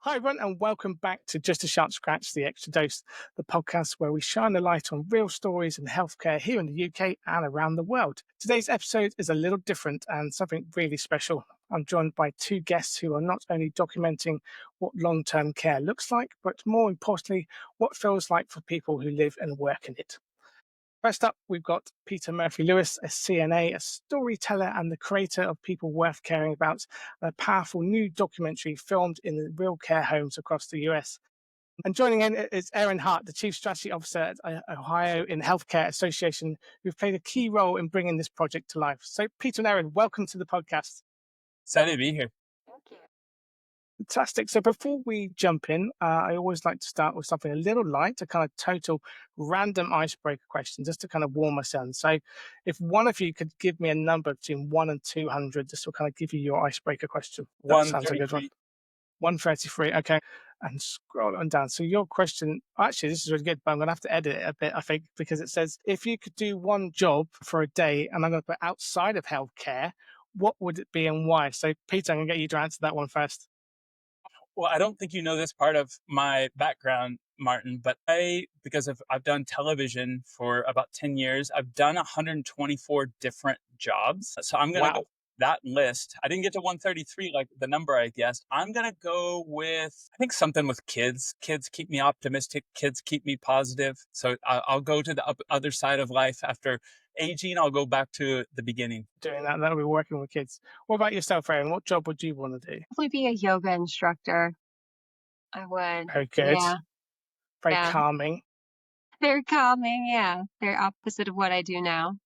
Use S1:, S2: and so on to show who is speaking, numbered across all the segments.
S1: Hi, everyone, and welcome back to Just a Sharp Scratch, the Extra Dose, the podcast where we shine a light on real stories in healthcare here in the UK and around the world. Today's episode is a little different and something really special. I'm joined by two guests who are not only documenting what long-term care looks like, but more importantly, what it feels like for people who live and work in it. First up, we've got Peter Murphy-Lewis, a CNA, a storyteller and the creator of People Worth Caring About, a powerful new documentary filmed in the real care homes across the US. And joining in is Erin Hart, the Chief Strategy Officer at Ohio in Healthcare Association, who've played a key role in bringing this project to life. So Peter and Erin, welcome to the podcast.
S2: Excited to be here.
S3: Thank you.
S1: Fantastic. So before we jump in, I always like to start with something a little light, a kind of total random icebreaker question, just to kind of warm us in. So if one of you could give me a number between 1 and 200, just to kind of give you your icebreaker question. That sounds like a good one. 133. Okay. And scroll on down. So your question, actually, this is really good, but I'm going to have to edit it a bit, I think, because it says, if you could do one job for a day, and I'm going to put outside of healthcare, what would it be and why? So Peter, I'm going to get you to answer that one first.
S2: Well, I don't think you know this part of my background, Martyn, but because I've done television for about 10 years, I've done 124 different jobs. So I'm going to go that list. I didn't get to 133, like the number I guessed. I'm going to go with, I think something with kids. Kids keep me optimistic. Kids keep me positive. So I'll go to the other side of life after aging. I'll go back to the beginning.
S1: Doing that, that'll be working with kids. What about yourself, Erin? What job would you want to do?
S3: Probably be a yoga instructor. I would.
S1: Very good.
S3: Yeah.
S1: Very
S3: Yeah.
S1: calming.
S3: Very calming. Yeah. Very opposite of what I do now.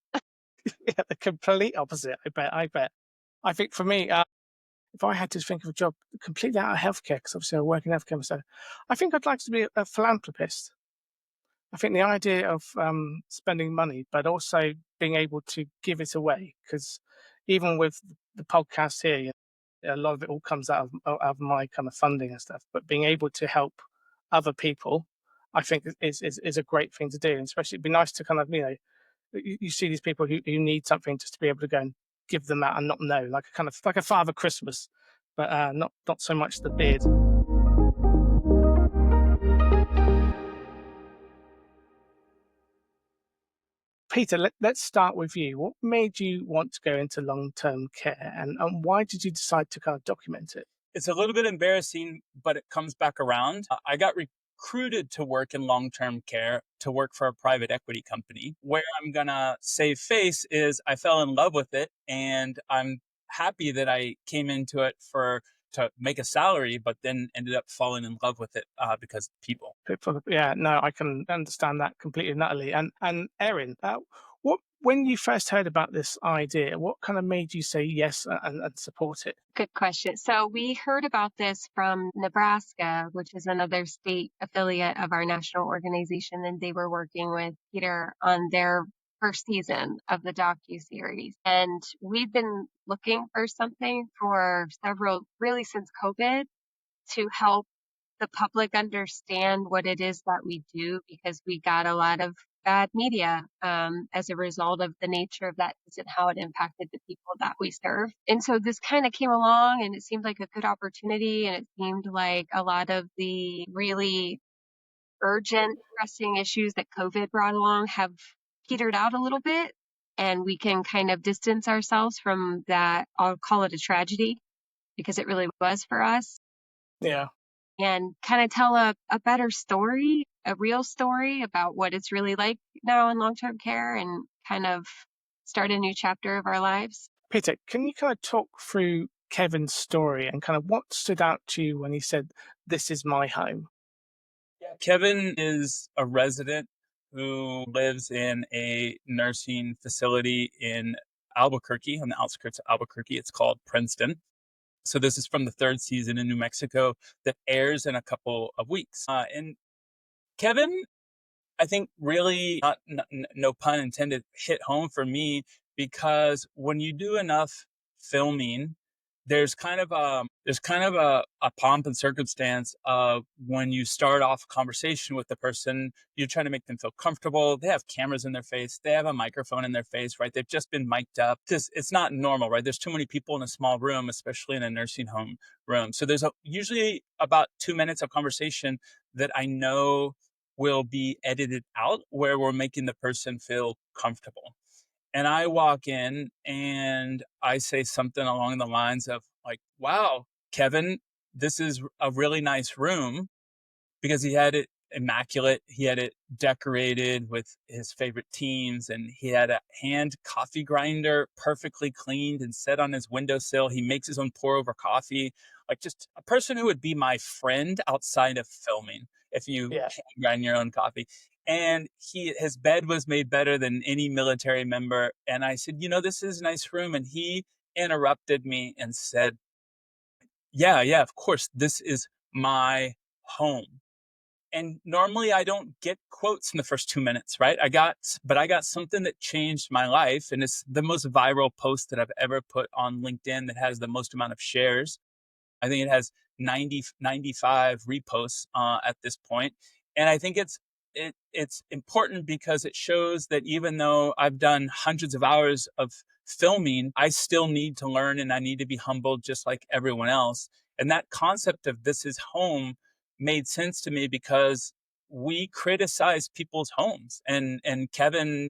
S1: Yeah, the complete opposite. I bet. I think for me, if I had to think of a job completely out of healthcare, because obviously I work in healthcare myself, I think I'd like to be a philanthropist. I think the idea of spending money, but also being able to give it away, because even with the podcast here, a lot of it all comes out of my kind of funding and stuff. But being able to help other people, I think is a great thing to do. And especially, it'd be nice to kind of you see these people who need something just to be able to go and give them that and not know, like a kind of like a Father Christmas, but not so much the beard. Peter, let's start with you. What made you want to go into long-term care, and why did you decide to kind of document it?
S2: It's a little bit embarrassing, but it comes back around. I got recruited to work in long-term care, to work for a private equity company. Where I'm going to save face is I fell in love with it, and I'm happy that I came into it to make a salary, but then ended up falling in love with it because people.
S1: Yeah, no, I can understand that completely and utterly. And Erin, when you first heard about this idea, what kind of made you say yes and support it?
S3: Good question. So we heard about this from Nebraska, which is another state affiliate of our national organization, and they were working with Peter on their first season of the docuseries. And we've been looking for something for really since COVID, to help the public understand what it is that we do, because we got a lot of bad media as a result of the nature of that and how it impacted the people that we serve. And so this kind of came along, and it seemed like a good opportunity, and it seemed like a lot of the really urgent, pressing issues that COVID brought along have petered out a little bit, and we can kind of distance ourselves from that. I'll call it a tragedy, because it really was for us.
S1: Yeah.
S3: And kind of tell a better story, a real story about what it's really like now in long-term care, and kind of start a new chapter of our lives.
S1: Peter, can you kind of talk through Kevin's story and kind of what stood out to you when he said, "This is my home"?
S2: Yeah, Kevin is a resident who lives in a nursing facility in Albuquerque, on the outskirts of Albuquerque. It's called Princeton. So this is from the third season in New Mexico that airs in a couple of weeks. And Kevin, I think really, no pun intended, hit home for me, because when you do enough filming there's kind of a pomp and circumstance of when you start off a conversation with the person, you're trying to make them feel comfortable. They have cameras in their face. They have a microphone in their face, right? They've just been mic'd up. It's not normal, right? There's too many people in a small room, especially in a nursing home room. So there's usually about 2 minutes of conversation that I know will be edited out where we're making the person feel comfortable. And I walk in and I say something along the lines of like, wow, Kevin, this is a really nice room, because he had it immaculate. He had it decorated with his favorite teams, and he had a hand coffee grinder perfectly cleaned and set on his windowsill. He makes his own pour over coffee, like just a person who would be my friend outside of filming if you
S1: Yeah.
S2: grind your own coffee. And his bed was made better than any military member. And I said, this is a nice room. And he interrupted me and said, yeah, of course, this is my home. And normally I don't get quotes in the first 2 minutes, right? But I got something that changed my life. And it's the most viral post that I've ever put on LinkedIn that has the most amount of shares. I think it has 95 reposts at this point. And I think it's important because it shows that even though I've done hundreds of hours of filming, I still need to learn and I need to be humbled just like everyone else. And that concept of this is home made sense to me because we criticize people's homes, and Kevin,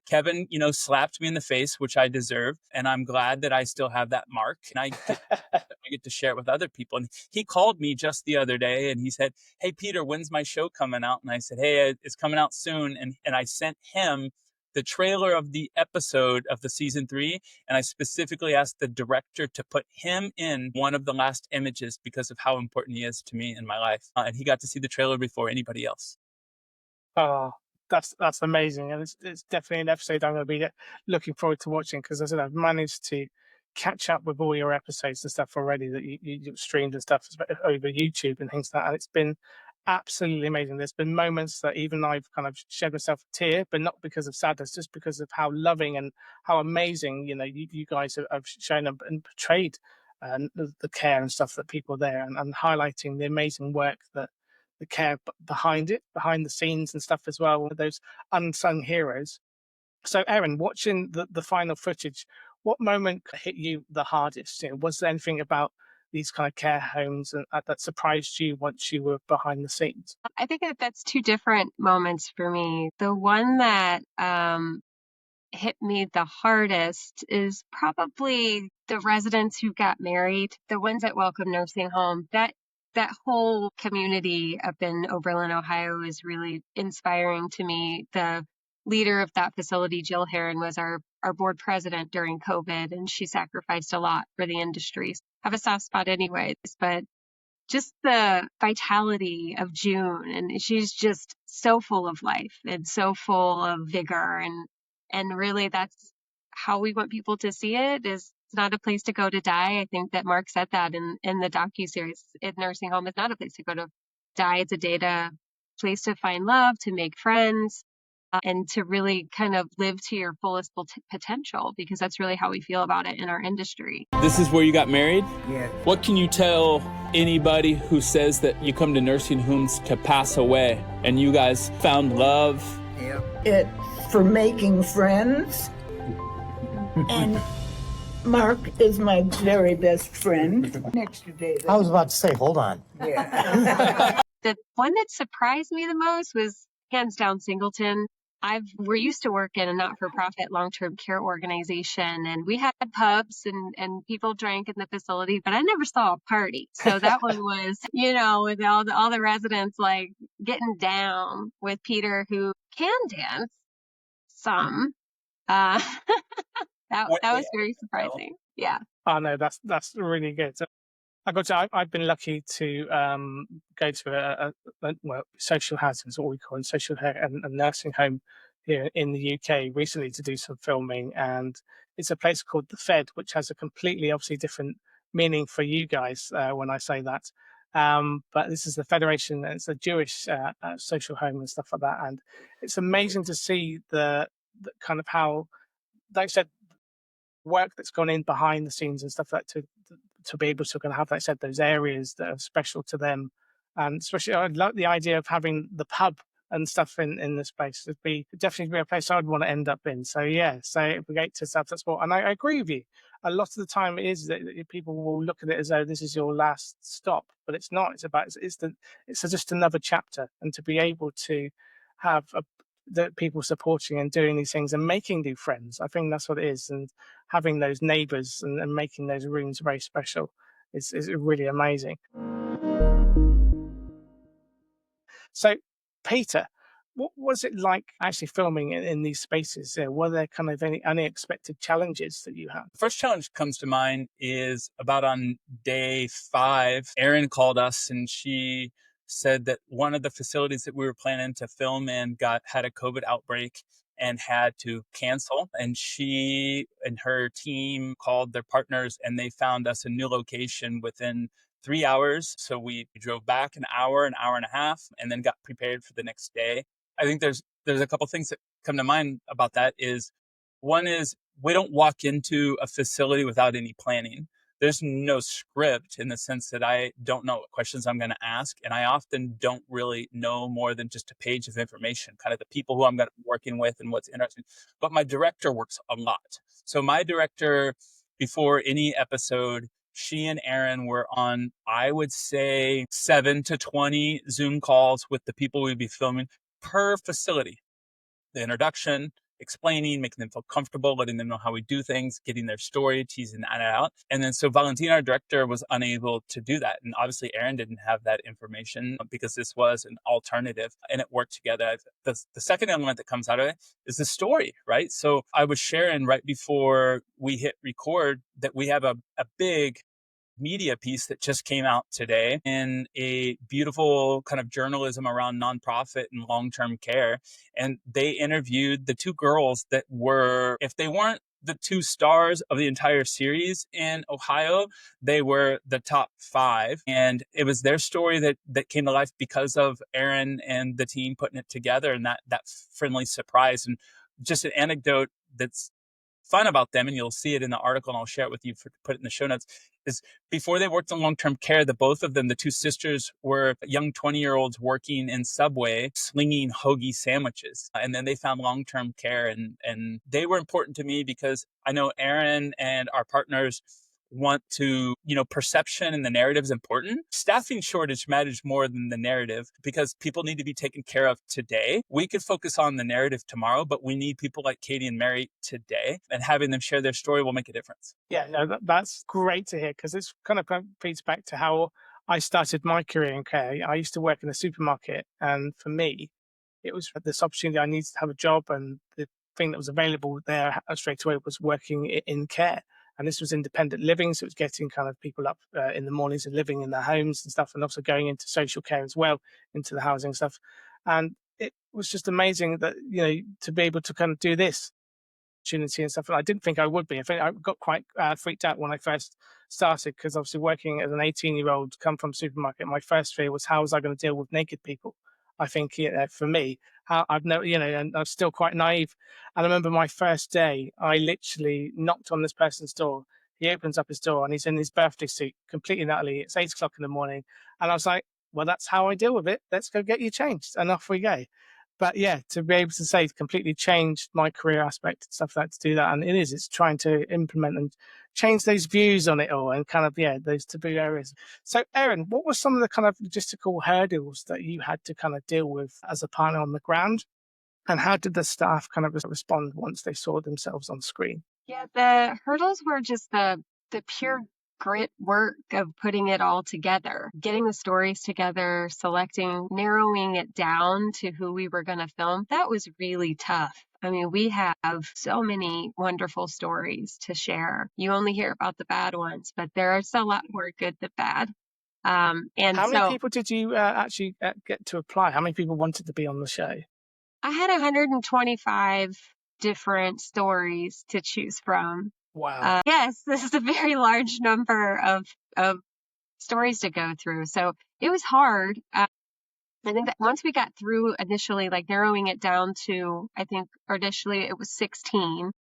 S2: slapped me in the face, which I deserve. And I'm glad that I still have that mark, and I get to share it with other people. And he called me just the other day and he said, "Hey, Peter, when's my show coming out?" And I said, "Hey, it's coming out soon." And I sent him the trailer of the episode of the season 3. And I specifically asked the director to put him in one of the last images because of how important he is to me in my life. And he got to see the trailer before anybody else.
S1: Oh, that's amazing, and it's definitely an episode I'm going to be looking forward to watching, because as I said, I've managed to catch up with all your episodes and stuff already that you streamed and stuff over YouTube and things like that, and it's been absolutely amazing. There's been moments that even I've kind of shed myself a tear, but not because of sadness, just because of how loving and how amazing you guys have shown and portrayed the care and stuff that people there, and highlighting the amazing work that the care behind it, behind the scenes and stuff as well, those unsung heroes. So, Erin, watching the final footage, what moment hit you the hardest? Was there anything about these kind of care homes that surprised you once you were behind the scenes?
S3: I think that's two different moments for me. The one that hit me the hardest is probably the residents who got married, the ones at Welcome Nursing Home. That whole community up in Oberlin, Ohio is really inspiring to me. The leader of that facility, Jill Heron, was our board president during COVID, and she sacrificed a lot for the industry. I have a soft spot anyways, but just the vitality of June, and she's just so full of life and so full of vigor, and really that's how we want people to see it. Is it's not a place to go to die. I think that Mark said that in the docuseries. Nursing home is not a place to go to die. It's a place to find love, to make friends, and to really kind of live to your fullest potential, because that's really how we feel about it in our industry.
S2: This is where you got married?
S4: Yeah.
S2: What can you tell anybody who says that you come to nursing homes to pass away and you guys found love?
S4: Yeah. It's for making friends. And Mark is my very best friend. Next to David.
S5: I was about to say, hold on.
S4: Yeah.
S3: The one that surprised me the most was hands down Singleton. We're used to work in a not-for-profit long-term care organization, and we had pubs and people drank in the facility, but I never saw a party. So that one was, with all the residents like getting down with Peter, who can dance some. That was very surprising. Yeah.
S1: Oh no, that's really good. I got to. I've been lucky to go to social housing is what we call it, social care and nursing home here in the UK recently to do some filming, and it's a place called the Fed, which has a completely obviously different meaning for you guys when I say that. But this is the Federation. It's a Jewish social home and stuff like that, and it's amazing to see the kind of how, like I said, work that's gone in behind the scenes and stuff like that to be able to kind of have, like I said, those areas that are special to them. And especially, I like the idea of having the pub and stuff in the space. It'd be definitely be a place I'd want to end up in. So yeah, so it'd be great to have that sport. And I agree with you. A lot of the time, it is that people will look at it as though this is your last stop, but it's not. It's just another chapter, and to be able to have the people supporting and doing these things and making new friends. I think that's what it is, and having those neighbours and making those rooms very special is really amazing. So, Peter, what was it like actually filming in these spaces? Were there kind of any unexpected challenges that you had?
S2: The first challenge comes to mind is about on day 5. Erin called us and she said that one of the facilities that we were planning to film in had a COVID outbreak and had to cancel. And she and her team called their partners and they found us a new location within 3 hours. So we drove back an hour and a half, and then got prepared for the next day. I think there's a couple things that come to mind about that. Is one is we don't walk into a facility without any planning. There's no script in the sense that I don't know what questions I'm going to ask. And I often don't really know more than just a page of information, kind of the people who I'm going to be working with and what's interesting. But my director works a lot. So my director, before any episode, she and Erin were on, I would say, 7 to 20 Zoom calls with the people we'd be filming per facility. The introduction, explaining, making them feel comfortable, letting them know how we do things, getting their story, teasing that out. And then so Valentina, our director, was unable to do that. And obviously Erin didn't have that information because this was an alternative and it worked together. The second element that comes out of it is the story, right? So I was sharing right before we hit record that we have a big media piece that just came out today in a beautiful kind of journalism around nonprofit and long-term care. And they interviewed the 2 girls that were, if they weren't the 2 stars of the entire series in Ohio, they were the top 5. And it was their story that came to life because of Erin and the team putting it together, and that friendly surprise. And just an anecdote that's fun about them, and you'll see it in the article, and I'll share it with you to put it in the show notes, is before they worked in long-term care, both of them, the 2 sisters, were young 20-year-olds working in Subway, slinging hoagie sandwiches. And then they found long-term care, and they were important to me because I know Erin and our partners want to, perception and the narrative is important. Staffing shortage matters more than the narrative because people need to be taken care of today. We could focus on the narrative tomorrow, but we need people like Katie and Mary today, and having them share their story will make a difference.
S1: Yeah, no, that's great to hear, because this kind of feeds back to how I started my career in care. I used to work in a supermarket, and for me, it was this opportunity. I needed to have a job, and the thing that was available there straight away was working in care. And this was independent living, so it was getting kind of people up in the mornings and living in their homes and stuff, and also going into social care as well, into the housing stuff. And it was just amazing that, to be able to kind of do this opportunity and stuff. And I didn't think I would be. I think I got quite freaked out when I first started, because obviously working as an 18-year-old, come from supermarket, my first fear was, how was I going to deal with naked people? I think, for me, I've never, and I was still quite naive. And I remember my first day, I literally knocked on this person's door. He opens up his door and he's in his birthday suit, completely and utterly. It's 8 o'clock in the morning. And I was like, well, that's how I deal with it. Let's go get you changed. And off we go. But yeah, to be able to say completely changed my career aspect and stuff like that, to do that. And it's trying to implement and change those views on it all, and kind of, those taboo areas. So Erin, what were some of the kind of logistical hurdles that you had to kind of deal with as a partner on the ground? And how did the staff kind of respond once they saw themselves on screen?
S3: Yeah, the hurdles were just the pure grit work of putting it all together, getting the stories together, selecting, narrowing it down to who we were going to film. That was really tough. I mean, we have so many wonderful stories to share. You only hear about the bad ones, but there's a lot more good than bad. And
S1: how many people did you actually get to apply? How many people wanted to be on the show?
S3: I had 125 different stories to choose from.
S1: Wow.
S3: Yes, this is a very large number of stories to go through. So it was hard. I think that once we got through initially, like narrowing it down to, I think initially it was 16.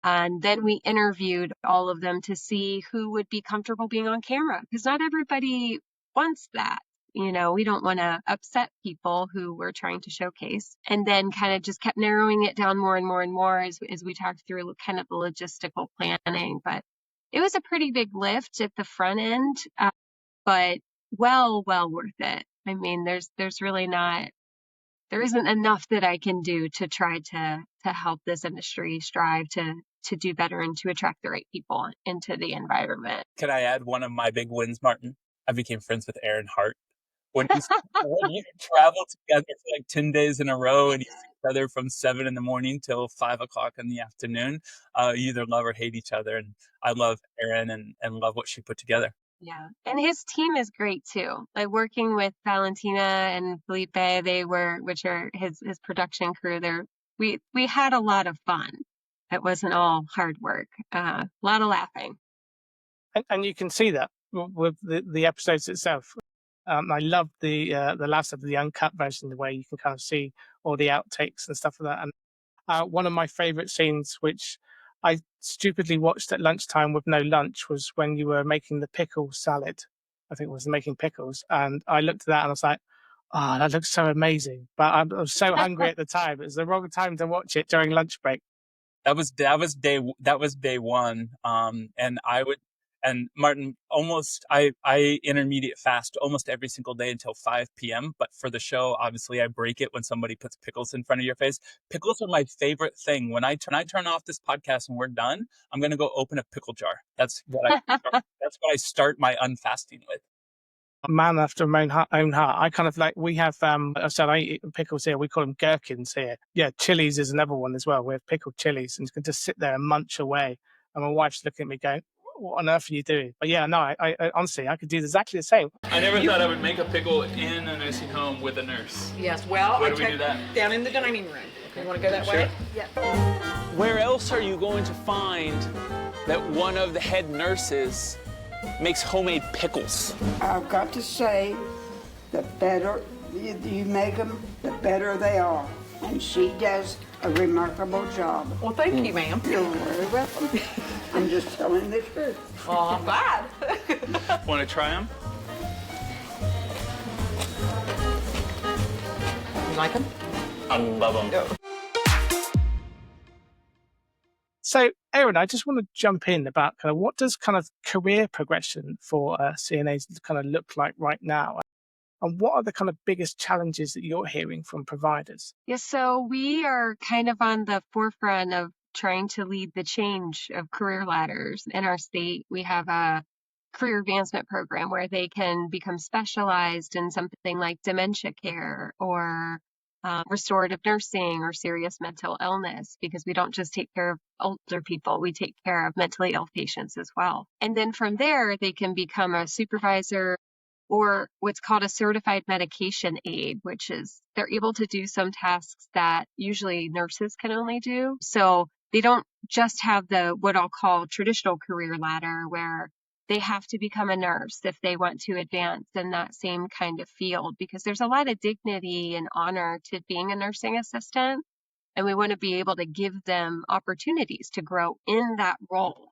S3: And then we interviewed all of them to see who would be comfortable being on camera, because not everybody wants that. You know, we don't want to upset people who we're trying to showcase. And then kind of just kept narrowing it down more and more and more as we talked through kind of the logistical planning. But it was a pretty big lift at the front end, but well worth it. I mean, there's really not, there isn't enough that I can do to try to help this industry strive to do better and to attract the right people into the environment.
S2: Can I add one of my big wins, Martyn? I became friends with Erin Hart. When you travel together for like 10 days in a row and you see each other from 7 in the morning till 5 o'clock in the afternoon, you either love or hate each other. And I love Erin and love what she put together.
S3: Yeah. And his team is great too. Like working with Valentina and Felipe, which are his production crew, we had a lot of fun. It wasn't all hard work. A lot of laughing.
S1: And you can see that with the episodes itself. I love the last of the uncut version, where you can kind of see all the outtakes and stuff like that. And one of my favorite scenes, which I stupidly watched at lunchtime with no lunch, was when you were making the pickle salad. I think it was making pickles. And I looked at that and I was like, oh, that looks so amazing. But I was so hungry at the time. It was the wrong time to watch it during lunch break.
S2: That was day one. And Martyn, I intermediate fast almost every single day until 5 p.m. But for the show, obviously I break it when somebody puts pickles in front of your face. Pickles are my favorite thing. When I turn off this podcast and we're done, I'm going to go open a pickle jar. That's what I start my unfasting with.
S1: Man after my own heart. I kind of like, we have, I said I eat pickles here. We call them gherkins here. Yeah, chilies is another one as well. We have pickled chilies, and you can just sit there and munch away. And my wife's looking at me going, what on earth are you doing? But yeah, no, I honestly, I could do exactly the same.
S2: I never thought I would make a pickle in a nursing home with a nurse.
S5: Yes, well,
S2: Where do we do that?
S5: Down in the dining room. You want to go that way?
S3: Yeah.
S6: Where else are you going to find that one of the head nurses makes homemade pickles?
S7: I've got to say, the better you make them, the better they are. And she does a remarkable job.
S5: Well, thank you, ma'am.
S7: You're very welcome. I'm just telling the truth.
S5: Well, I'm glad.
S2: Want to try them?
S5: You like them?
S2: I love them.
S1: So, Erin, I just want to jump in about kind of what does kind of career progression for CNAs kind of look like right now? And what are the kind of biggest challenges that you're hearing from providers?
S3: Yeah, so we are kind of on the forefront of trying to lead the change of career ladders in our state. We have a career advancement program where they can become specialized in something like dementia care or restorative nursing or serious mental illness, because we don't just take care of older people, we take care of mentally ill patients as well. And then from there, they can become a supervisor or what's called a certified medication aide, which is they're able to do some tasks that usually nurses can only do. So they don't just have the what I'll call traditional career ladder where they have to become a nurse if they want to advance in that same kind of field, because there's a lot of dignity and honor to being a nursing assistant. And we want to be able to give them opportunities to grow in that role.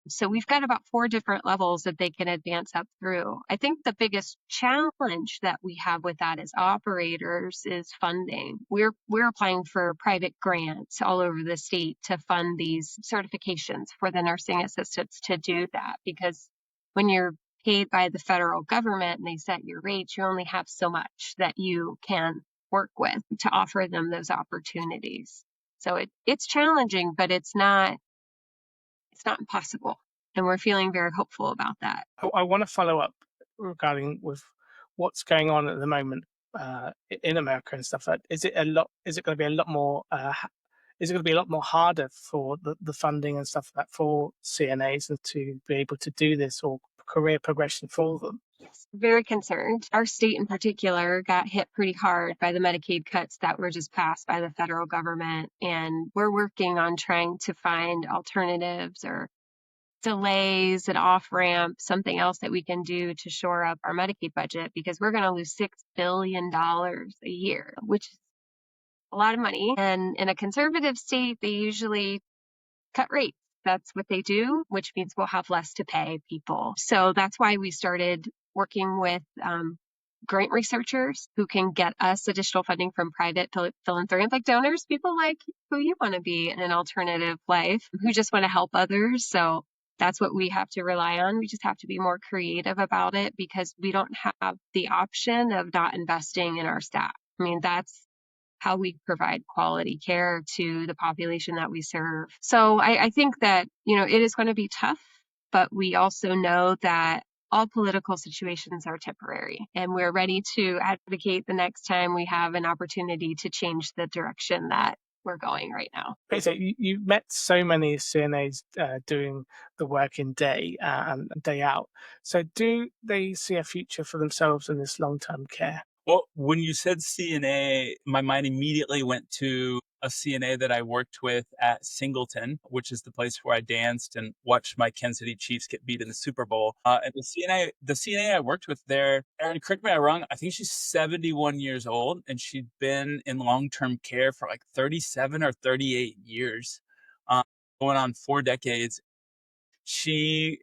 S3: So we've got about 4 different levels that they can advance up through. I think the biggest challenge that we have with that as operators is funding. We're applying for private grants all over the state to fund these certifications for the nursing assistants to do that, because when you're paid by the federal government and they set your rates, you only have so much that you can work with to offer them those opportunities. So it's challenging, but it's not impossible. And we're feeling very hopeful about that.
S1: I want to follow up regarding with what's going on at the moment in America and stuff. Is it going to be a lot more? Is it going to be a lot more harder for the funding and stuff like that for CNAs and to be able to do this, or career progression for them?
S3: Yes, very concerned. Our state in particular got hit pretty hard by the Medicaid cuts that were just passed by the federal government. And we're working on trying to find alternatives or delays, an off-ramp, something else that we can do to shore up our Medicaid budget, because we're going to lose $6 billion a year, which is a lot of money. And in a conservative state, they usually cut rates that's what they do, which means we'll have less to pay people. So that's why we started working with grant researchers who can get us additional funding from private philanthropic donors, people like who you want to be in an alternative life, who just want to help others. So that's what we have to rely on. We just have to be more creative about it because we don't have the option of not investing in our staff. I mean, that's how we provide quality care to the population that we serve. So I think that, it is going to be tough, but we also know that all political situations are temporary, and we're ready to advocate the next time we have an opportunity to change the direction that we're going right now.
S1: So you've met so many CNAs doing the work in day and day out. So do they see a future for themselves in this long-term care?
S2: Well, when you said CNA, my mind immediately went to a CNA that I worked with at Singleton, which is the place where I danced and watched my Kansas City Chiefs get beat in the Super Bowl. And the CNA I worked with there, Erin, correct me if I'm wrong, I think she's 71 years old, and she'd been in long-term care for like 37 or 38 years, going on 4 decades. She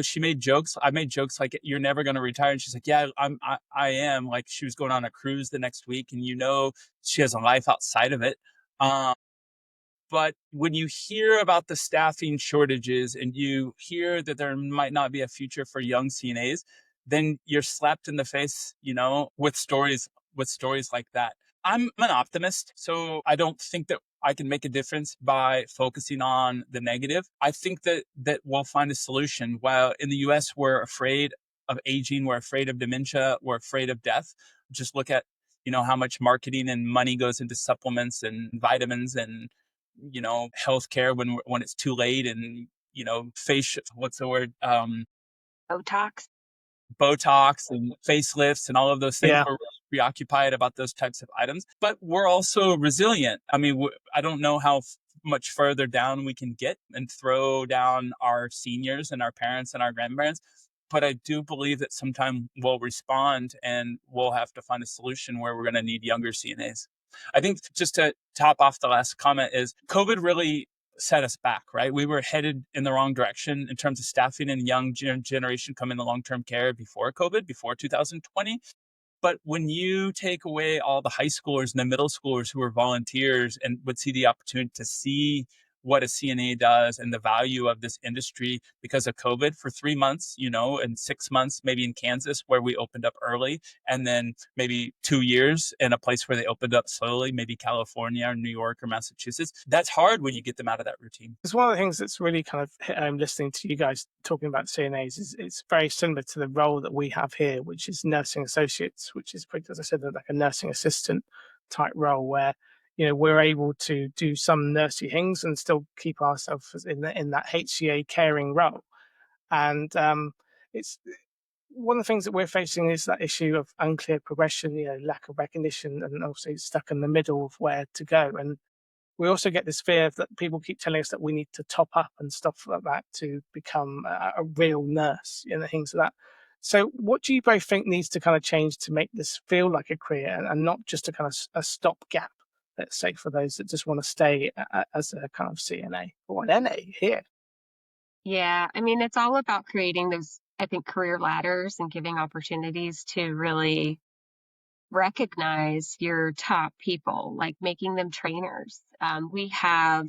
S2: she made jokes. I made jokes like, "You're never going to retire." And she's like, "Yeah, I am." Like, she was going on a cruise the next week, and she has a life outside of it. Um, but when you hear about the staffing shortages and you hear that there might not be a future for young CNAs, then you're slapped in the face, with stories like that. I'm an optimist, so I don't think that I can make a difference by focusing on the negative. I think that we'll find a solution. While in the US we're afraid of aging, we're afraid of dementia, we're afraid of death. Just look at, how much marketing and money goes into supplements and vitamins and, healthcare when it's too late, and, what's the word?
S3: Botox.
S2: Botox and facelifts and all of those things.
S1: Yeah.
S2: We're really preoccupied about those types of items, but we're also resilient. I mean, I don't know how much further down we can get and throw down our seniors and our parents and our grandparents. But I do believe that sometime we'll respond and we'll have to find a solution where we're going to need younger CNAs. I think, just to top off the last comment, is COVID really set us back, right? We were headed in the wrong direction in terms of staffing and young generation coming to long-term care before COVID, before 2020. But when you take away all the high schoolers and the middle schoolers who are volunteers and would see the opportunity to see what a CNA does and the value of this industry because of COVID for 3 months, and 6 months, maybe in Kansas where we opened up early, and then maybe 2 years in a place where they opened up slowly, maybe California or New York or Massachusetts. That's hard when you get them out of that routine.
S1: It's one of the things that's really kind of hit home listening to you guys talking about CNAs is it's very similar to the role that we have here, which is nursing associates, which is, as I said, like a nursing assistant type role where, we're able to do some nursing things and still keep ourselves in that HCA caring role. And it's one of the things that we're facing is that issue of unclear progression, lack of recognition, and also stuck in the middle of where to go. And we also get this fear that people keep telling us that we need to top up and stuff like that to become a real nurse, things like that. So what do you both think needs to kind of change to make this feel like a career and not just a kind of a stopgap, let's say, for those that just want to stay as a kind of CNA or an NA here?
S3: Yeah, I mean, it's all about creating those, I think, career ladders and giving opportunities to really recognize your top people, like making them trainers. We have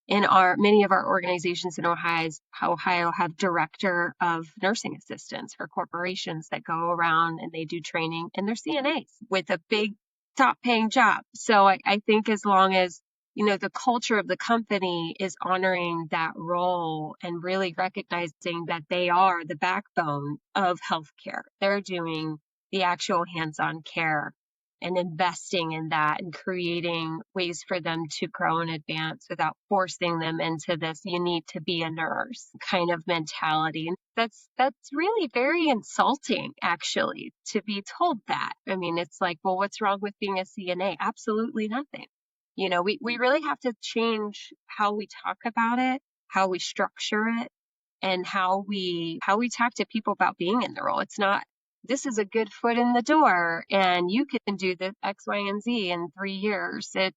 S3: many of our organizations in Ohio have director of nursing assistants for corporations that go around and they do training, and they're CNAs with a big top paying job. So I think as long as the culture of the company is honoring that role and really recognizing that they are the backbone of healthcare. They're doing the actual hands-on care and investing in that and creating ways for them to grow and advance without forcing them into this, you need to be a nurse kind of mentality. And that's really very insulting, actually, to be told that. I mean, it's like, well, what's wrong with being a CNA? Absolutely nothing. We really have to change how we talk about it, how we structure it, and how we talk to people about being in the role. It's not, this is a good foot in the door and you can do this X, Y, and Z in 3 years. It's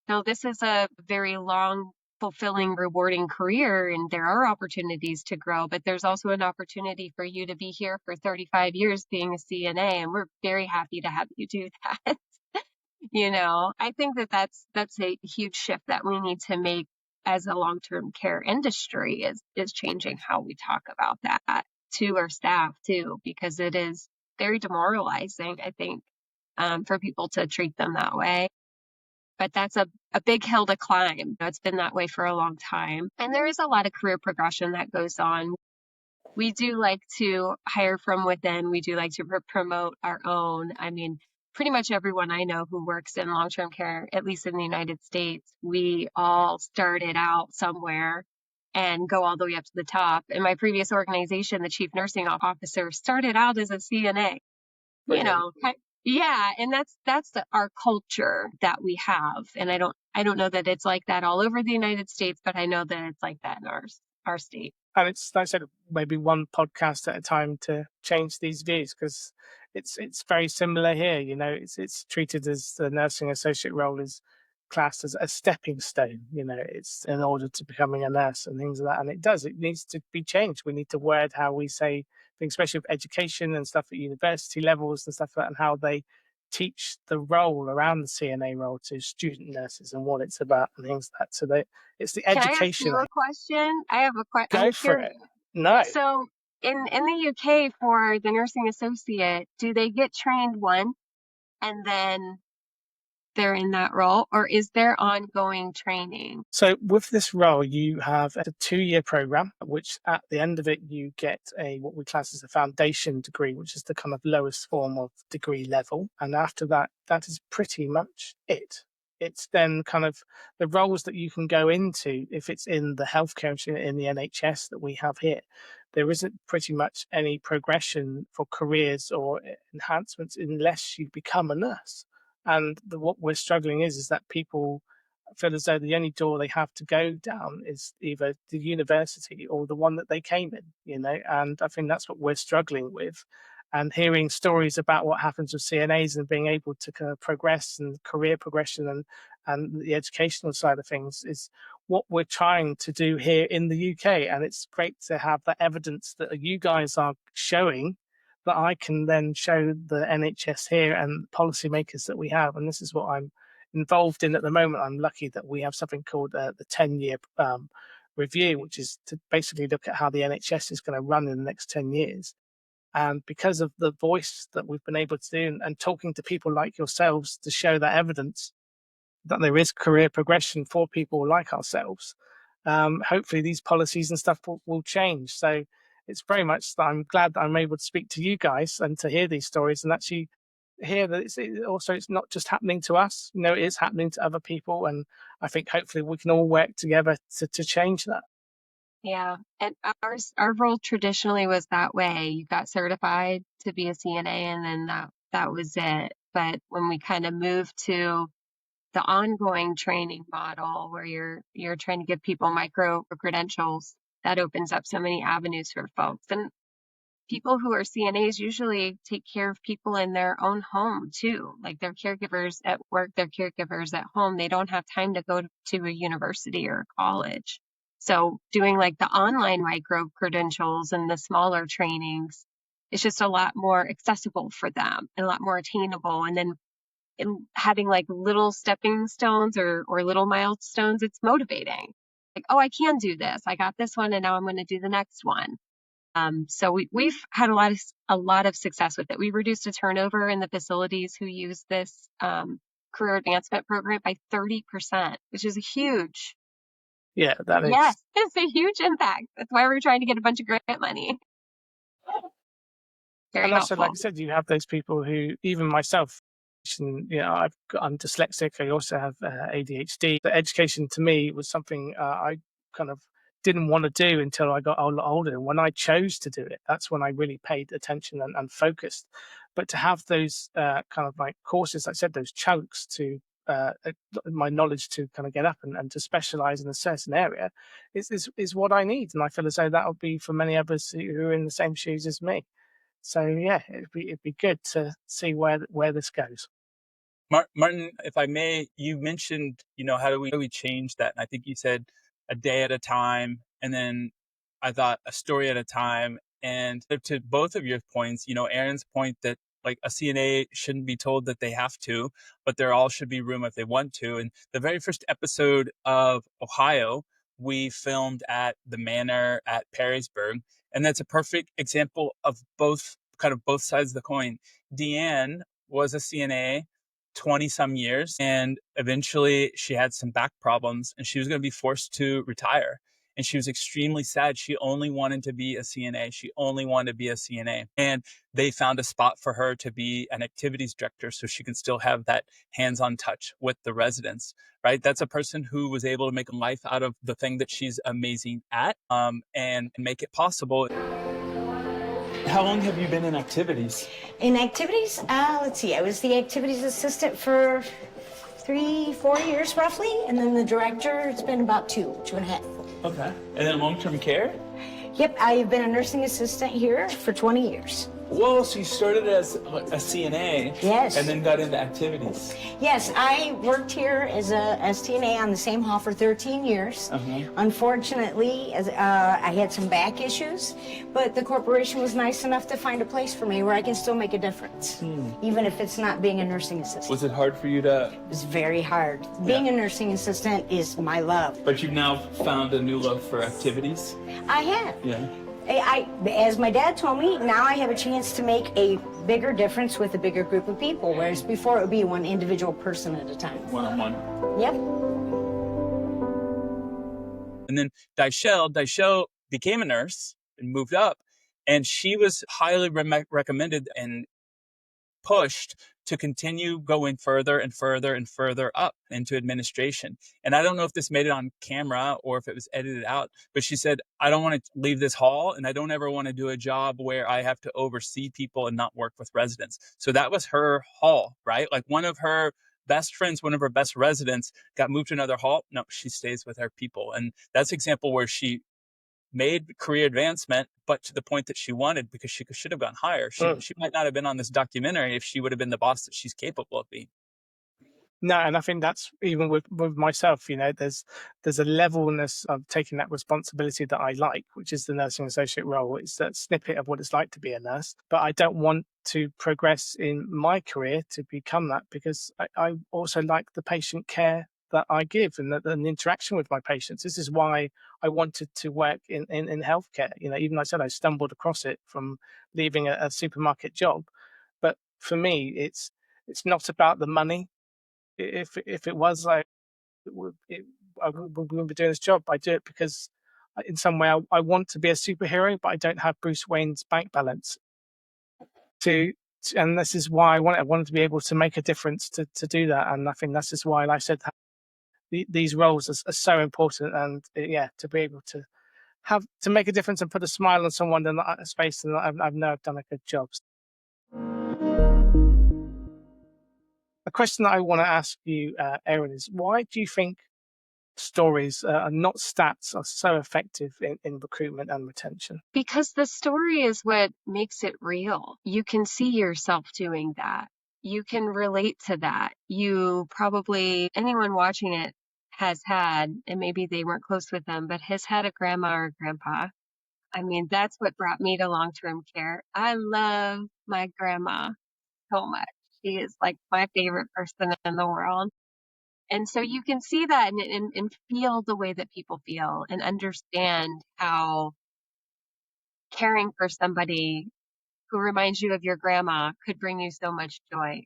S3: no, this is a very long fulfilling, rewarding career, and there are opportunities to grow, but there's also an opportunity for you to be here for 35 years being a CNA, and we're very happy to have you do that. I think that that's a huge shift that we need to make as a long-term care industry is changing how we talk about that to our staff too, because it is very demoralizing, I think, for people to treat them that way. But that's a big hill to climb. It's been that way for a long time. And there is a lot of career progression that goes on. We do like to hire from within. We do like to promote our own. I mean, pretty much everyone I know who works in long-term care, at least in the United States, we all started out somewhere and go all the way up to the top. In my previous organization, the chief nursing officer started out as a CNA.
S1: Brilliant.
S3: Yeah, and that's our culture that we have. And I don't know that it's like that all over the United States, but I know that it's like that in our state.
S1: And it's, like I said, maybe one podcast at a time to change these views, because it's very similar here. It's treated as the nursing associate role is classed as a stepping stone. It's in order to becoming a nurse and things like that. And it needs to be changed. We need to word how we say things, especially with education and stuff at university levels and stuff like that, and how they teach the role around the CNA role to student nurses and what it's about and things like that. So that it's the
S3: Can I ask
S1: education.
S3: you a question? I have a question.
S1: Go
S3: I'm
S1: for
S3: curious.
S1: it. No.
S3: So in the UK for the nursing associate, do they get trained once and then they're in that role, or is there ongoing training?
S1: So with this role, you have a 2-year program, which at the end of it, you get what we class as a foundation degree, which is the kind of lowest form of degree level. And after that, that is pretty much it. It's then kind of the roles that you can go into if it's in the healthcare in the NHS that we have here. There isn't pretty much any progression for careers or enhancements unless you become a nurse. And what we're struggling is that people feel as though the only door they have to go down is either the university or the one that they came in. And I think that's what we're struggling with. And hearing stories about what happens with CNAs and being able to kind of progress and career progression and the educational side of things is what we're trying to do here in the UK. And it's great to have the evidence that you guys are showing that I can then show the NHS here and policymakers that we have. And this is what I'm involved in at the moment. I'm lucky that we have something called the 10-year review, which is to basically look at how the NHS is going to run in the next 10 years. And because of the voice that we've been able to do and talking to people like yourselves to show that evidence that there is career progression for people like ourselves, hopefully these policies and stuff will change. So it's very much that I'm glad that I'm able to speak to you guys and to hear these stories and actually hear that it's not just happening to us. It is happening to other people. And I think hopefully we can all work together to change that.
S3: Yeah, and our role traditionally was that way. You got certified to be a CNA, and then that was it. But when we kind of moved to the ongoing training model, where you're trying to give people micro credentials, that opens up so many avenues for folks. And people who are CNAs usually take care of people in their own home too, like their caregivers at work, their caregivers at home. They don't have time to go to a university or a college. So doing like the online micro credentials and the smaller trainings, it's just a lot more accessible for them and a lot more attainable. And then having like little stepping stones or little milestones, it's motivating. Like, oh, I can do this. I got this one, and now I'm going to do the next one. So we've had a lot of success with it. We reduced the turnover in the facilities who use this career advancement program by 30%, which is a huge.
S1: Yeah, that is.
S3: Yes, it's a huge impact. That's why we're trying to get a bunch of grant money. Very
S1: And also,
S3: helpful.
S1: like I said, you have those people who, even myself, I'm dyslexic. I also have ADHD. The education to me was something I kind of didn't want to do until I got older. And when I chose to do it, that's when I really paid attention and focused. But to have those kind of like courses, like I said, those chunks to my knowledge to kind of get up and to specialize in a certain area is what I need. And I feel as though that would be for many others who are in the same shoes as me. So yeah, it'd be good to see where this goes.
S2: Martyn, if I may, you mentioned, how do we change that? And I think you said a day at a time. And then I thought a story at a time. And to both of your points, Erin's point that like a CNA shouldn't be told that they have to, but there all should be room if they want to. And the very first episode of Ohio, we filmed at the Manor at Perrysburg. And that's a perfect example of both sides of the coin. Deanne was a CNA 20 some years, and eventually she had some back problems and she was going to be forced to retire. And she was extremely sad. She only wanted to be a CNA. She only wanted to be a CNA. And they found a spot for her to be an activities director so she can still have that hands-on touch with the residents, right? That's a person who was able to make a life out of the thing that she's amazing at, and make it possible.
S6: How long have you been in activities?
S8: In activities, let's see, I was the activities assistant for 3-4 years roughly, and then the director, it's been about 2.5.
S6: Okay. And then long-term care?
S8: Yep, I've been a nursing assistant here for 20 years.
S6: Whoa, so you started as a CNA.
S8: Yes.
S6: And then got into activities.
S8: Yes, I worked here as a CNA on the same hall for 13 years. Unfortunately, I had some back issues, but the corporation was nice enough to find a place for me where I can still make a difference, even if it's not being a nursing assistant.
S6: Was it hard for you to...
S8: It was very hard. Being a nursing assistant is my love.
S6: But you've now found a new love for activities?
S8: I have.
S6: Yeah.
S8: As my dad told me, now I have a chance to make a bigger difference with a bigger group of people, whereas before it would be one individual person at a time.
S6: One-on-one.
S8: Yep.
S2: And then Daishel became a nurse and moved up, and she was highly recommended and pushed to continue going further and further and further up into administration. And I don't know if this made it on camera or if it was edited out, but she said, I don't want to leave this hall, and I don't ever want to do a job where I have to oversee people and not work with residents. So that was her hall, right? Like one of her best friends, one of her best residents got moved to another hall. No, she stays with her people. And that's an example where she made career advancement, but to the point that she wanted, because she should have gone higher. She might not have been on this documentary if she would have been the boss that she's capable of being.
S1: No, and I think that's even with myself, there's a levelness of taking that responsibility that I like, which is the nursing associate role. It's that snippet of what it's like to be a nurse. But I don't want to progress in my career to become that, because I also like the patient care that I give and the interaction with my patients. This is why I wanted to work in healthcare. Even I said I stumbled across it from leaving a supermarket job. But for me, it's not about the money. If it was like, I wouldn't be doing this job. I do it because in some way I want to be a superhero, but I don't have Bruce Wayne's bank balance and this is why I wanted to be able to make a difference to do that. And I think that's just why I said that these roles are so important. And to be able to make a difference and put a smile on someone and a face, and I know I've done a good job. A question that I want to ask you, Erin, is why do you think stories and not stats are so effective in recruitment and retention?
S3: Because the story is what makes it real. You can see yourself doing that. You can relate to that. Anyone watching it has had, and maybe they weren't close with them, but has had a grandma or grandpa. I mean, that's what brought me to long-term care. I love my grandma so much. She is like my favorite person in the world. And so you can see that and feel the way that people feel and understand how caring for somebody who reminds you of your grandma could bring you so much joy.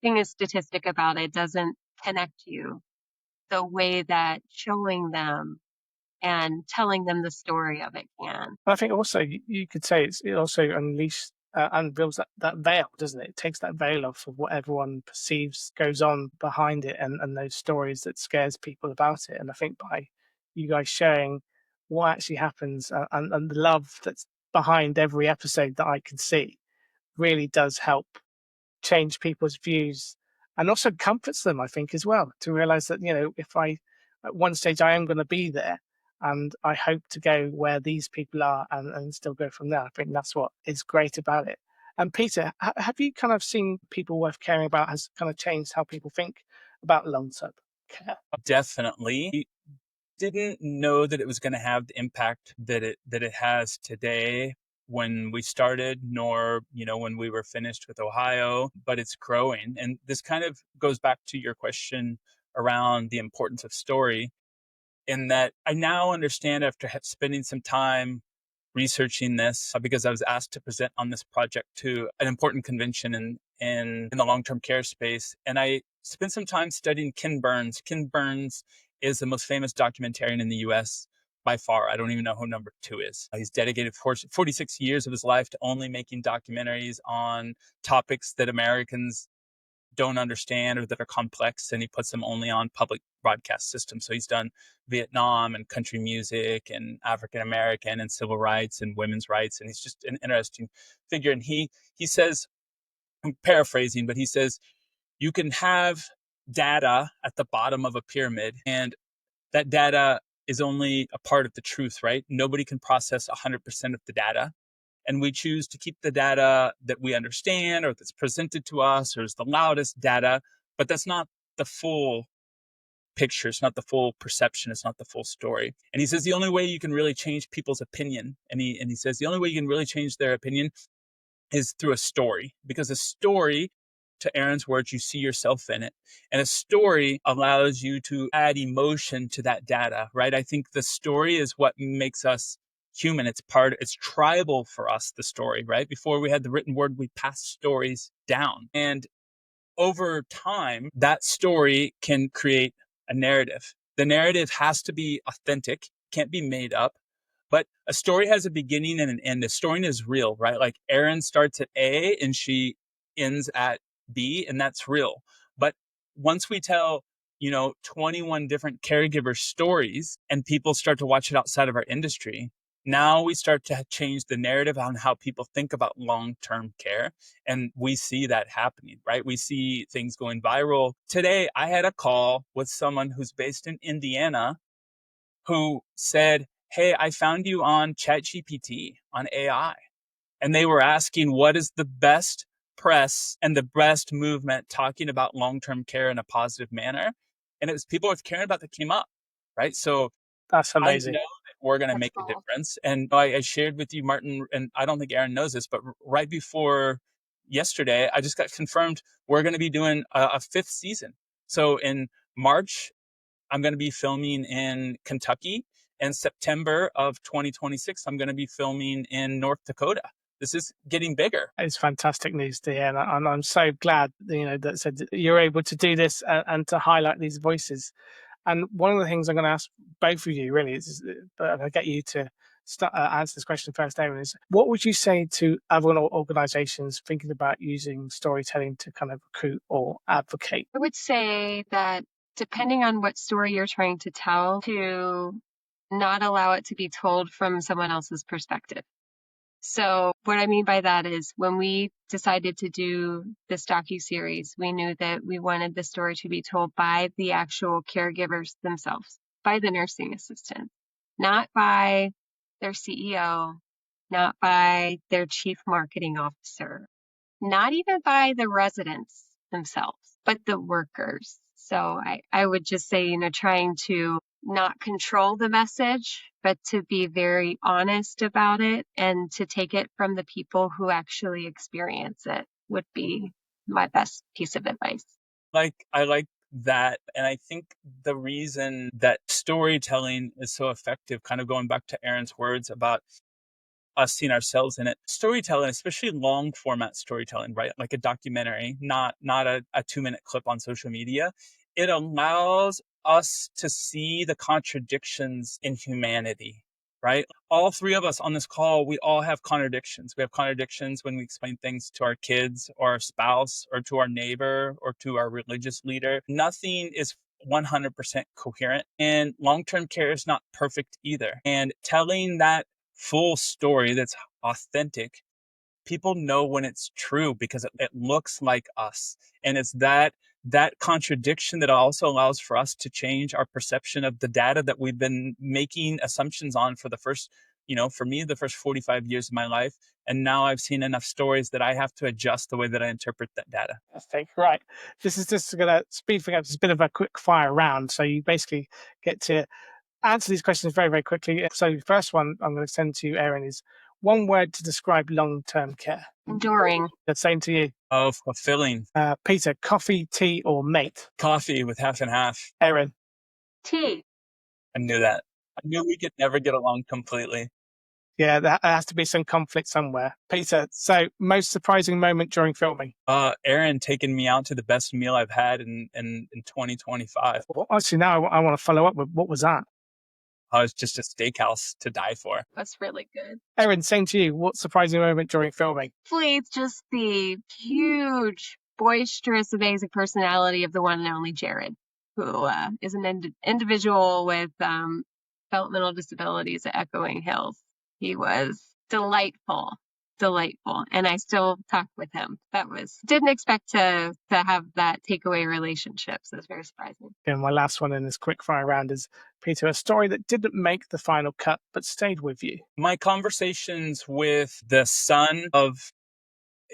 S3: Being a statistic about it doesn't connect you the way that showing them and telling them the story of it can.
S1: I think also you could say it also unveils that veil, doesn't it? It takes that veil off of what everyone perceives goes on behind it and those stories that scares people about it. And I think by you guys sharing what actually happens and the love that's behind every episode that I can see really does help change people's views and also comforts them, I think, as well, to realize that, if at one stage I am going to be there, and I hope to go where these people are and still go from there. I think that's what is great about it. And Peter, have you kind of seen People Worth Caring About has kind of changed how people think about long-term care?
S2: Definitely. Didn't know that it was going to have the impact that it has today when we started, nor, when we were finished with Ohio, but it's growing. And this kind of goes back to your question around the importance of story, in that I now understand, after spending some time researching this, because I was asked to present on this project to an important convention in the long-term care space. And I spent some time studying Ken Burns. Ken Burns is the most famous documentarian in the US by far. I don't even know who number two is. He's dedicated 46 years of his life to only making documentaries on topics that Americans don't understand or that are complex, and he puts them only on public broadcast systems. So he's done Vietnam and country music and African American and civil rights and women's rights, and he's just an interesting figure. And he says, I'm paraphrasing, but he says, you can have data at the bottom of a pyramid, and that data is only a part of the truth, right? Nobody can process 100% of the data. And we choose to keep the data that we understand or that's presented to us or is the loudest data, but that's not the full picture. It's not the full perception. It's not the full story. And he says the only way you can really change people's opinion, and he says the only way you can really change their opinion is through a story, because a story, to Erin's words, you see yourself in it. And a story allows you to add emotion to that data, right? I think the story is what makes us human. It's tribal for us, the story, right? Before we had the written word, we passed stories down. And over time, that story can create a narrative. The narrative has to be authentic, can't be made up. But a story has a beginning and an end. A story is real, right? Like Erin starts at A and she ends at B, and that's real. But once we tell, 21 different caregiver stories and people start to watch it outside of our industry, now we start to change the narrative on how people think about long-term care. And we see that happening, right? We see things going viral. Today, I had a call with someone who's based in Indiana who said, hey, I found you on ChatGPT, on AI. And they were asking, what is the best press and the best movement talking about long-term care in a positive manner? And it was people with caring about that came up, right? So
S1: That's
S2: I know
S1: amazing.
S2: that we're going to
S3: That's
S2: make a
S3: cool.
S2: difference. And I shared with you, Martyn, and I don't think Erin knows this, but right before yesterday, I just got confirmed we're going to be doing a fifth season. So in March, I'm going to be filming in Kentucky. And September of 2026, I'm going to be filming in North Dakota. This is getting bigger.
S1: It's fantastic news to hear, and I'm so glad that said that you're able to do this and to highlight these voices. And one of the things I'm going to ask both of you really is, but I'll get you to start answer this question first, Erin, is what would you say to other organisations thinking about using storytelling to kind of recruit or advocate?
S3: I would say that depending on what story you're trying to tell, to not allow it to be told from someone else's perspective. So what I mean by that is when we decided to do this docuseries, we knew that we wanted the story to be told by the actual caregivers themselves, by the nursing assistant, not by their CEO, not by their chief marketing officer, not even by the residents themselves, but the workers. So I would just say, trying to not control the message, but to be very honest about it and to take it from the people who actually experience it would be my best piece of advice.
S2: I like that. And I think the reason that storytelling is so effective, kind of going back to Erin's words about us seeing ourselves in it, storytelling, especially long format storytelling, right? Like a documentary, not a 2-minute clip on social media. It allows us to see the contradictions in humanity, right? All three of us on this call, we all have contradictions. We have contradictions when we explain things to our kids or our spouse or to our neighbor or to our religious leader. Nothing is 100% coherent, and long-term care is not perfect either. And telling that full story that's authentic, people know when it's true because it looks like us. And it's that contradiction that also allows for us to change our perception of the data that we've been making assumptions on for the first, for me, the first 45 years of my life. And now I've seen enough stories that I have to adjust the way that I interpret that data.
S1: Fantastic. Right. This is just going to speed things up. It's a bit of a quick fire round. So you basically get to answer these questions very, very quickly. So the first one I'm going to send to you, Erin, is one word to describe long-term care.
S3: Enduring.
S1: The same to you.
S2: Oh, fulfilling.
S1: Peter, coffee, tea, or mate?
S2: Coffee with half and half.
S1: Erin.
S3: Tea.
S2: I knew that. I knew we could never get along completely.
S1: Yeah, there has to be some conflict somewhere. Peter, so most surprising moment during filming?
S2: Erin taking me out to the best meal I've had in 2025.
S1: Well, actually, now I want to follow up with what was that?
S2: It's just a steakhouse to die for.
S3: That's really good.
S1: Erin, same to you. What surprising moment during filming?
S3: Hopefully, it's just the huge, boisterous, amazing personality of the one and only Jared, who is an individual with developmental disabilities at Echoing Hills. He was delightful, and I still talk with him. Didn't expect to have that takeaway relationship, so it's very surprising.
S1: And my last one in this quick fire round is, Peter, a story that didn't make the final cut but stayed with you.
S2: My conversations with the son of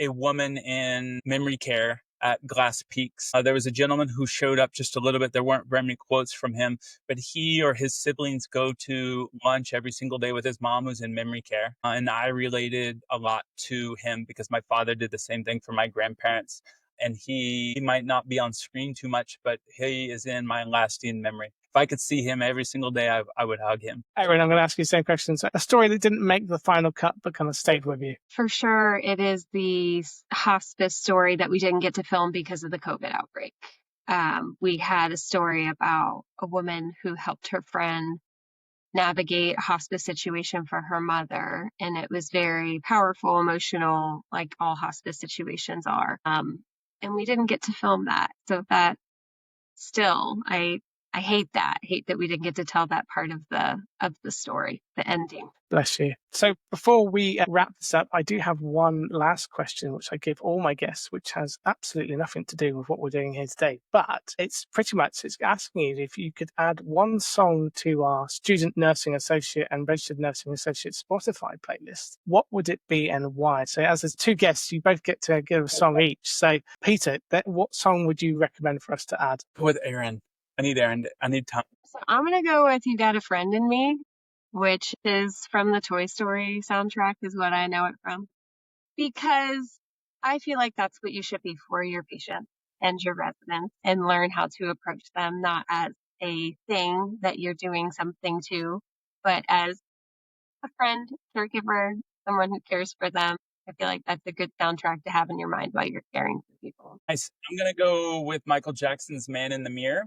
S2: a woman in memory care at Glass Peaks. There was a gentleman who showed up just a little bit. There weren't very many quotes from him, but he or his siblings go to lunch every single day with his mom who's in memory care. And I related a lot to him because my father did the same thing for my grandparents. And he might not be on screen too much, but he is in my lasting memory. If I could see him every single day, I would hug him.
S1: Erin, I'm going to ask you the same question. So a story that didn't make the final cut but kind of stayed with you.
S3: For sure, it is the hospice story that we didn't get to film because of the COVID outbreak. We had a story about a woman who helped her friend navigate a hospice situation for her mother, and it was very powerful, emotional, like all hospice situations are. And we didn't get to film that. So that still, I hate that. I hate that we didn't get to tell that part of the story, the ending.
S1: Bless you. So before we wrap this up, I do have one last question, which I give all my guests, which has absolutely nothing to do with what we're doing here today. But it's asking you if you could add one song to our Student Nursing Associate and Registered Nursing Associate Spotify playlist. What would it be and why? So as there's two guests, you both get to give a song each. So Peter, what song would you recommend for us to add?
S2: With Erin. I need Erin. I need time.
S3: So I'm going to go with You Got a Friend in Me, which is from the Toy Story soundtrack, is what I know it from. Because I feel like that's what you should be for your patients and your residents, and learn how to approach them, not as a thing that you're doing something to, but as a friend, caregiver, someone who cares for them. I feel like that's a good soundtrack to have in your mind while you're caring for people.
S2: Nice. I'm going to go with Michael Jackson's Man in the Mirror,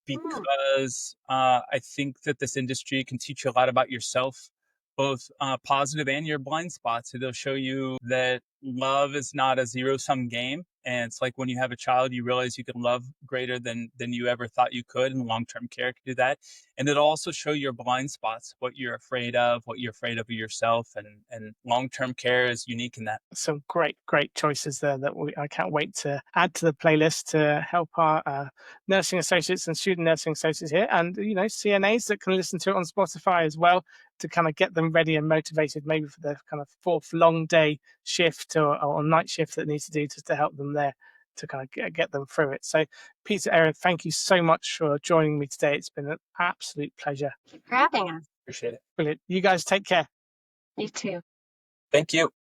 S2: because I think that this industry can teach you a lot about yourself, both positive and your blind spots. It'll show you that love is not a zero-sum game. And it's like when you have a child, you realize you can love greater than you ever thought you could, and long-term care can do that. And it'll also show your blind spots, what you're afraid of yourself, and long-term care is unique in that.
S1: Some great choices there that I can't wait to add to the playlist to help our nursing associates and student nursing associates here, and CNAs that can listen to it on Spotify as well, to kind of get them ready and motivated, maybe for the kind of fourth long day shift or night shift that needs to do, just to help them there to kind of get them through it. So Peter, Erin, thank you so much for joining me today. It's been an absolute pleasure.
S3: Thank you for having us.
S2: Appreciate it.
S1: Brilliant. You guys take care.
S3: You too.
S2: Thank you.